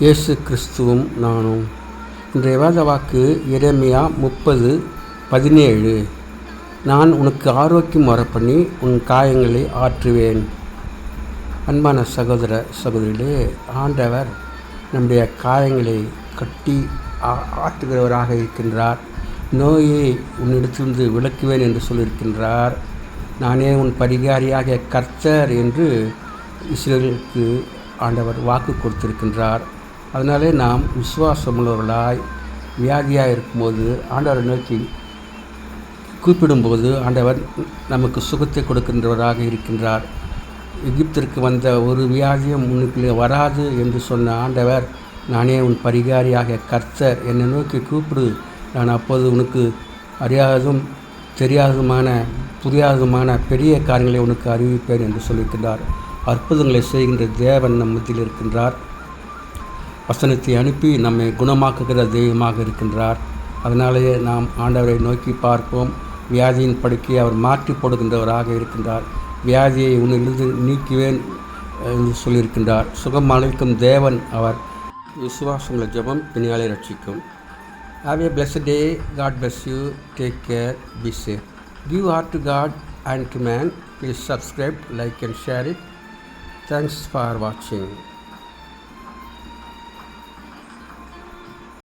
இயேசு கிறிஸ்துவும் நானும். இன்றைய வேத வாக்கு எரேமியா 30:17. நான் உனக்கு ஆரோக்கியம் வரப்பண்ணி உன் காயங்களை ஆற்றுவேன். அன்பான சகோதர சகோதரிகளே, ஆண்டவர் நம்முடைய காயங்களை கட்டி ஆற்றுகிறவராக இருக்கின்றார். நோயை உன்னிடத்திலிருந்து விலக்குவேன் என்று சொல்லியிருக்கின்றார். நானே உன் பரிகாரியாக கர்த்தர் என்று இஸ்ரவேலுக்கு ஆண்டவர் வாக்கு கொடுத்திருக்கின்றார். அதனாலே நாம் விசுவாசமுள்ளவர்களாய் வியாதியாக இருக்கும்போது ஆண்டவரை நோக்கி கூப்பிடும்போது ஆண்டவர் நமக்கு சுகத்தை கொடுக்கின்றவராக இருக்கின்றார். எகிப்திற்கு வந்த ஒரு வியாதியும் உனக்கு வராது என்று சொன்ன ஆண்டவர், நானே உன் பரிகாரியாக கர்த்தர், என்னை நோக்கி கூப்பிடு, நான் அப்போது உனக்கு அறியாததும் தெரியாததுமான புரியாததுமான பெரிய காரியங்களை உனக்கு அறிவிப்பேன் என்று சொல்லியிருக்கின்றார். அற்புதங்களை செய்கின்ற தேவன் நம் மத்தியில் இருக்கின்றார். வசனத்தை அனுப்பி நம்மை குணமாக்குகிற தெய்வமாக இருக்கின்றார். அதனாலேயே நாம் ஆண்டவரை நோக்கி பார்ப்போம். வியாதியின் படுக்கையை அவர் மாற்றி போடுகின்றவராக இருக்கின்றார். வியாதியை உன்னிலிருந்து நீக்குவேன் என்று சொல்லியிருக்கின்றார். சுகம் அளிக்கும் தேவன் அவர். விசுவாசங்களை ஜெபம் பிணியாலை ரட்சிக்கும். Have a blessed day. God bless you. Take care. Be safe. Give heart to God and to man. Please subscribe, like and share it. Thanks for watching.